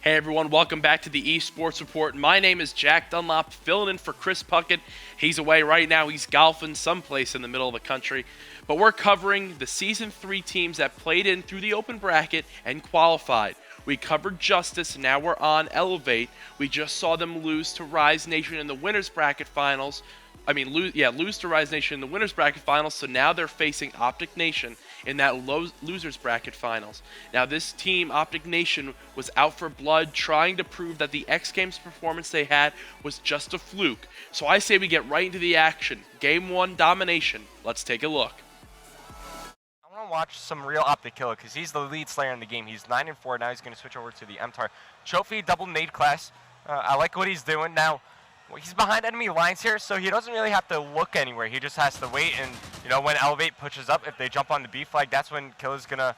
Hey everyone, welcome back to the eSports Report. My name is Jack Dunlop, filling in for Chris Puckett. He's away right now. He's golfing someplace in the middle of the country. But we're covering the Season 3 teams that played in through the open bracket and qualified. We covered Justice, now we're on Elevate. We just saw them lose to Rise Nation in the winners bracket finals. Lose to Rise Nation in the winners bracket finals, so now they're facing Optic Nation in that losers bracket finals. Now this team, Optic Nation, was out for blood, trying to prove that the X Games performance they had was just a fluke. So I say we get right into the action. Game 1, Domination. Let's take a look. I want to watch some real Optic Killer because he's the lead slayer in the game. He's 9-4, now he's going to switch over to the MTAR Trophy double nade class. I like what he's doing now. Well, he's behind enemy lines here, so he doesn't really have to look anywhere. He just has to wait, and when Elevate pushes up, if they jump on the B flag, that's when Killer's gonna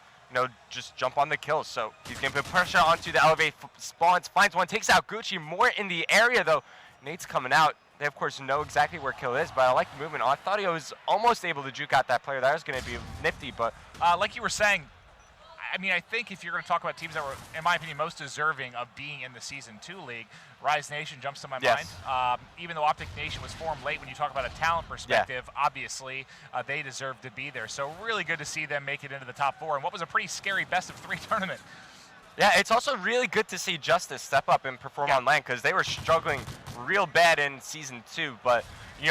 just jump on the kill. So he's gonna put pressure onto the Elevate spawns, finds one, takes out Gucci. More in the area though. Nate's coming out. They of course know exactly where Kill is, but I like the movement. I thought he was almost able to juke out that player. That was gonna be nifty, but like you were saying, I think if you're going to talk about teams that were, in my opinion, most deserving of being in the Season 2 league, Rise Nation jumps to my mind. Even though Optic Nation was formed late, when you talk about a talent perspective, obviously they deserve to be there. So really good to see them make it into the top 4 and what was a pretty scary best-of-3 tournament. Yeah, it's also really good to see Justice step up and perform on LAN because they were struggling real bad in Season 2. But,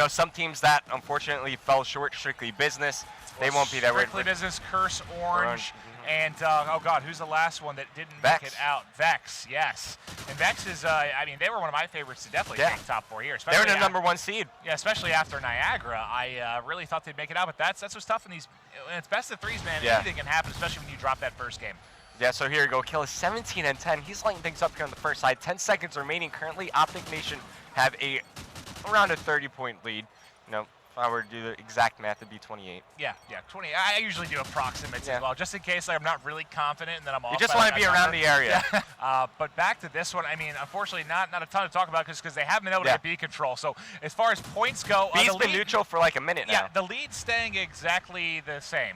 some teams that unfortunately fell short, Strictly Business, they won't be there. Strictly Business, Curse, Orange. And, oh God, who's the last one that didn't make it out? Vex, yes. And Vex is, they were one of my favorites to definitely take top 4 here. They're the #1 seed. Yeah, especially after Niagara. I really thought they'd make it out, but that's what's tough in these, when it's best of 3s, man. Anything can happen, especially when you drop that first game. Yeah, so here you go. Kill is 17-10. He's lighting things up here on the first side. 10 seconds remaining. Currently, Optic Nation have around a 30-point lead. If I were to do the exact math, it'd be 28. Yeah, 20. I usually do approximates as well, just in case I'm not really confident and then I'm off. You just want to be around the area. But back to this one, unfortunately, not a ton to talk about because they haven't been able to get B control. So as far as points go, B's been neutral for like a minute now. Yeah, the lead's staying exactly the same.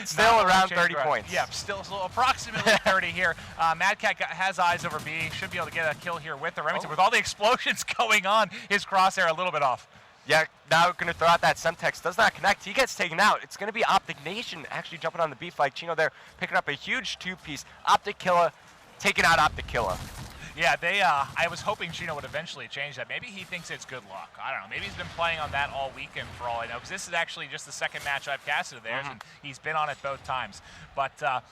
Still around 30 points. Yeah, still approximately 30 here. Mad Cat has eyes over B. Should be able to get a kill here with the Remington. With all the explosions going on, his crosshair a little bit off. Yeah, now going to throw out that Semtex. Does not connect. He gets taken out. It's going to be Optic Nation actually jumping on the B flag. Chino there picking up a huge 2-piece. Optic Killer taking out Optic Killer. Yeah, I was hoping Chino would eventually change that. Maybe he thinks it's good luck. I don't know. Maybe he's been playing on that all weekend for all I know. Because this is actually just the second match I've casted of theirs, and he's been on it both times. But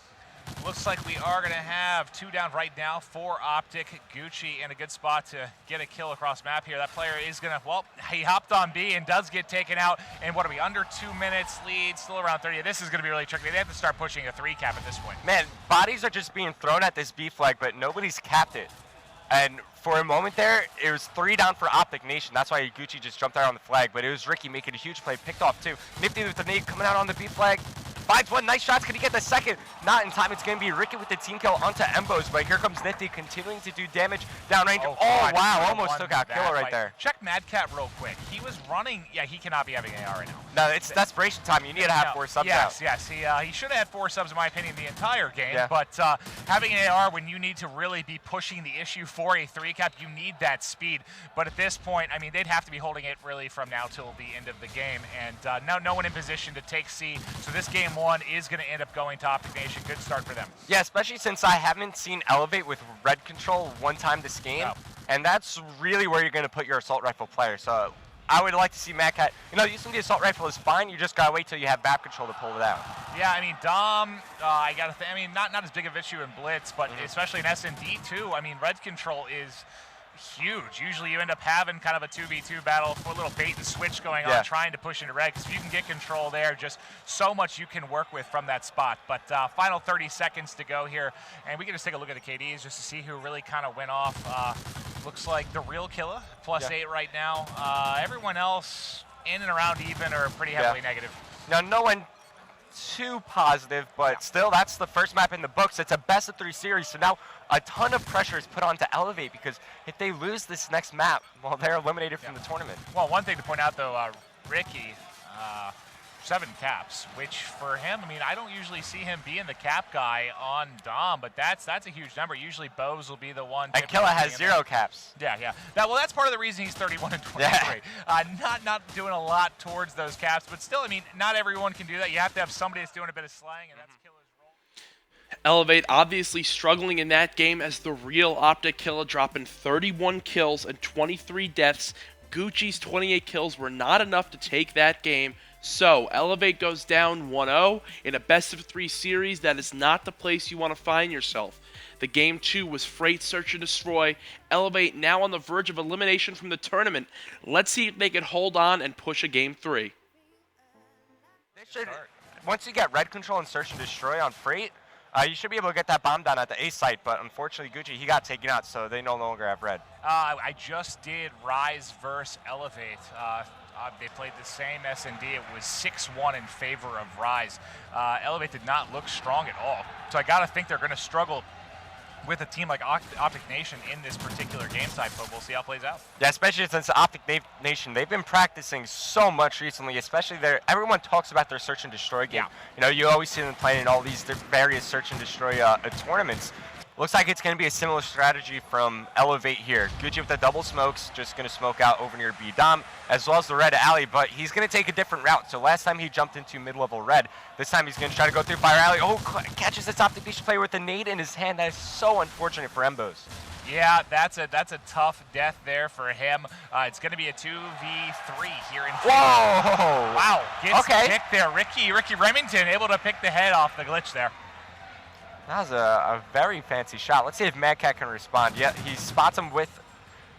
looks like we are going to have 2 down right now for Optic. Gucci in a good spot to get a kill across map here. That player is going to, he hopped on B and does get taken out. And what are we, under 2 minutes lead, still around 30. This is going to be really tricky. They have to start pushing a 3 cap at this point. Man, bodies are just being thrown at this B flag, but nobody's capped it. And for a moment there, it was 3 down for Optic Nation. That's why Gucci just jumped out on the flag. But it was Ricky making a huge play, picked off 2. Nifty with the nade coming out on the B flag. Finds one, nice shots, can he get the second? Not in time, it's gonna be Ricky with the team kill onto Embos, but here comes Nifty continuing to do damage downrange. Oh wow, almost took out Killer right there. Check Mad Cat real quick. He was running, he cannot be having AR right now. No, it's desperation time, you need to have 4 subs out. Yes, he should have had 4 subs in my opinion the entire game, but having an AR when you need to really be pushing the issue for a 3 cap, you need that speed. But at this point, they'd have to be holding it really from now till the end of the game, and no one in position to take C, so this game 1 is going to end up going to Optic Nation. Good start for them. Yeah, especially since I haven't seen Elevate with red control one time this game, and that's really where you're going to put your assault rifle player. So I would like to see Mad Cat, using the assault rifle is fine, you just got to wait till you have BAP control to pull it out. Yeah, Dom, I got to think, not as big of an issue in Blitz, but especially in S&D too. Red control is huge. Usually you end up having kind of a 2v2 battle, a little bait and switch going on, trying to push into red, because if you can get control there, just so much you can work with from that spot. But final 30 seconds to go here, and we can just take a look at the KDs just to see who really kind of went off. Looks like the real Killer, +8 right now. Everyone else in and around even or pretty heavily negative. Now, no one too positive, but still, that's the first map in the books. It's a best-of-3 series, so now a ton of pressure is put on to Elevate, because if they lose this next map, they're eliminated from the tournament. Well, one thing to point out, though, Ricky 7 caps, which for him, I mean, I don't usually see him being the cap guy on Dom, but that's a huge number. Usually Bose will be the one. And Killa has 0 caps. Yeah. That's part of the reason he's 31 and 23. Yeah. Not doing a lot towards those caps, but still, I mean, not everyone can do that. You have to have somebody that's doing a bit of slang, and that's Killa's role. Elevate obviously struggling in that game as the real Optic Killa, dropping 31 kills and 23 deaths. Gucci's 28 kills were not enough to take that game. So, Elevate goes down 1-0 in a best-of-3 series. That is not the place you want to find yourself. The game 2 was Freight Search and Destroy. Elevate now on the verge of elimination from the tournament. Let's see if they can hold on and push a game 3. They should, once you get red control and Search and Destroy on Freight, you should be able to get that bomb down at the A site, but unfortunately Gucci, he got taken out, so they no longer have red. I just did Rise versus Elevate. They played the same S&D. It was 6-1 in favor of Rise. Elevate did not look strong at all. So I got to think they're going to struggle with a team like Optic Nation in this particular game type, but we'll see how it plays out. Yeah, especially since Optic Nation, they've been practicing so much recently, especially everyone talks about their Search and Destroy game. Yeah. You know, you always see them playing in all these various Search and Destroy tournaments. Looks like it's going to be a similar strategy from Elevate here. Gucci with the double smokes, just going to smoke out over near B Dom, as well as the red alley, but he's going to take a different route. So last time he jumped into mid-level red. This time he's going to try to go through fire alley. Oh, catches this Optic Nation player with a nade in his hand. That is so unfortunate for Embos. Yeah, that's a tough death there for him. It's going to be a 2v3 here in. Whoa! Wow, gets okay. picked there. Ricky Remington able to pick the head off the glitch there. That was a very fancy shot. Let's see if Mad Cat can respond. Yeah, he spots him with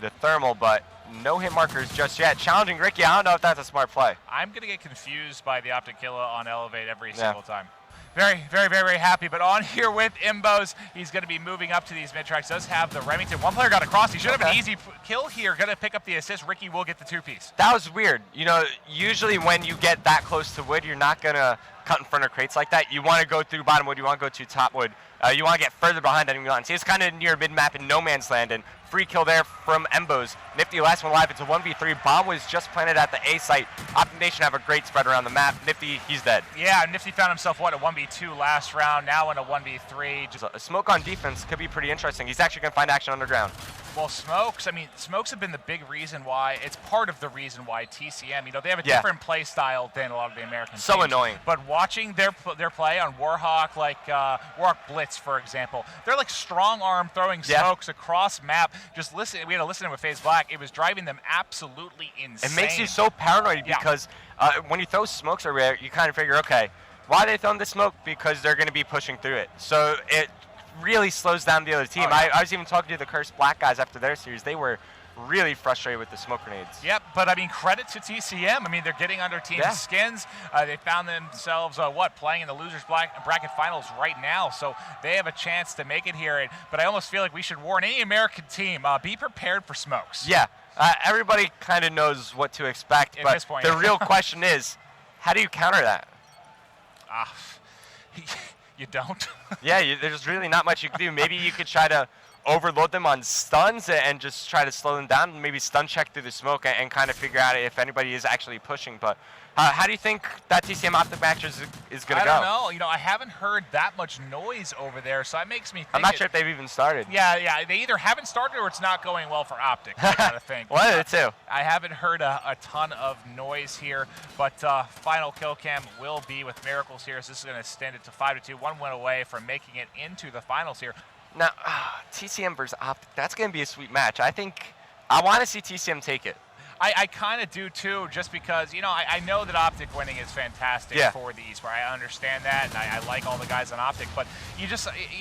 the thermal, but no hit markers just yet. Challenging Ricky. I don't know if that's a smart play. I'm going to get confused by the Optic Killa on Elevate every single time. Very happy. But on here with Imbos, he's going to be moving up to these mid-tracks. Does have the Remington. One player got across. He should have an easy kill here. Going to pick up the assist. Ricky will get the 2-piece. That was weird. You know, usually when you get that close to wood, you're not going to cut in front of crates like that. You want to go through bottom wood. You want to go to top wood. You want to get further behind enemy lines. He's kind of near mid-map in no man's land, and free kill there from Embos. Nifty last one alive. It's a 1v3. Bomb was just planted at the A site. Optic Nation have a great spread around the map. Nifty, he's dead. Yeah, Nifty found himself, a 1v2 last round, now in a 1v3. Just a smoke on defense could be pretty interesting. He's actually going to find action underground. Well, smokes have been the big reason why, it's part of the reason why TCM, they have a different play style than a lot of the American so teams. Annoying. But watching their play on Warhawk, like Warhawk Blitz, for example, they're like strong arm throwing smokes across map. Just listen, we had to listen to him with FaZe Black. It was driving them absolutely insane. It makes you so paranoid because when you throw smokes over you kind of figure, okay, why are they throwing the smoke? Because they're going to be pushing through it. So it really slows down the other team. I was even talking to the Cursed Black guys after their series. They were really frustrated with the smoke grenades. Yep, but credit to TCM. They're getting under team skins. They found themselves, playing in the losers bracket finals right now, so they have a chance to make it here. But I almost feel like we should warn any American team, be prepared for smokes. Yeah, everybody kind of knows what to expect, but the real question is, how do you counter that? You don't. There's really not much you can do. Maybe you could try to overload them on stuns and just try to slow them down, maybe stun check through the smoke and kind of figure out if anybody is actually pushing. But how do you think that TCM Optic match is going to go? I don't know. I haven't heard that much noise over there, so that makes me think. I'm not sure if they've even started. Yeah. They either haven't started or it's not going well for Optic, I gotta think. One of the two. I haven't heard a ton of noise here, but final kill cam will be with Miracles here, so this is going to extend it to 5-2. One win away from making it into the finals here. Now, TCM versus Optic, that's going to be a sweet match. I want to see TCM take it. I kind of do too, just because, I know that Optic winning is fantastic for the eSport. I understand that, and I like all the guys on Optic, but you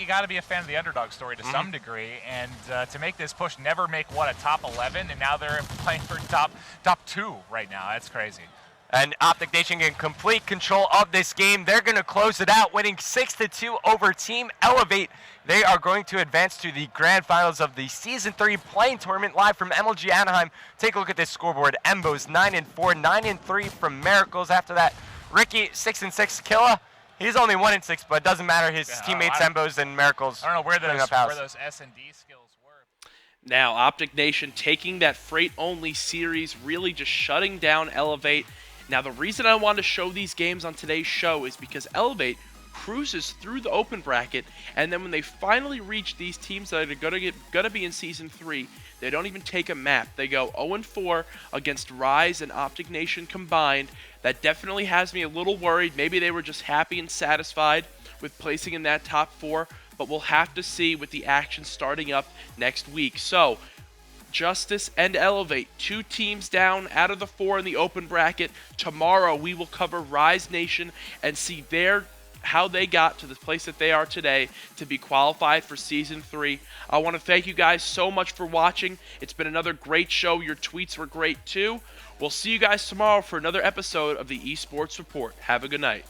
got to be a fan of the underdog story to some degree, and to make this push, never make, a top 11, and now they're playing for top 2 right now. That's crazy. And Optic Nation in complete control of this game. They're going to close it out, winning 6-2 over Team Elevate. They are going to advance to the grand finals of the Season 3 playing tournament live from MLG Anaheim. Take a look at this scoreboard. Embos 9-4, 9-3 from Miracles. After that, Ricky 6-6. Killa, he's only 1-6, but it doesn't matter. His teammates Embos and Miracles. I don't know where those S&D skills were. Now, Optic Nation taking that freight-only series, really just shutting down Elevate. Now, the reason I want to show these games on today's show is because Elevate cruises through the open bracket, and then when they finally reach these teams that are gonna be in Season 3, they don't even take a map. They go 0-4 against Rise and Optic Nation combined. That definitely has me a little worried. Maybe they were just happy and satisfied with placing in that top 4, but we'll have to see with the action starting up next week. So, Justice and Elevate, 2 teams down out of the 4 in the open bracket. Tomorrow we will cover Rise Nation and see how they got to the place that they are today to be qualified for Season 3. I want to thank you guys so much for watching. It's been another great show. Your tweets were great too. We'll see you guys tomorrow for another episode of the Esports Report. Have a good night.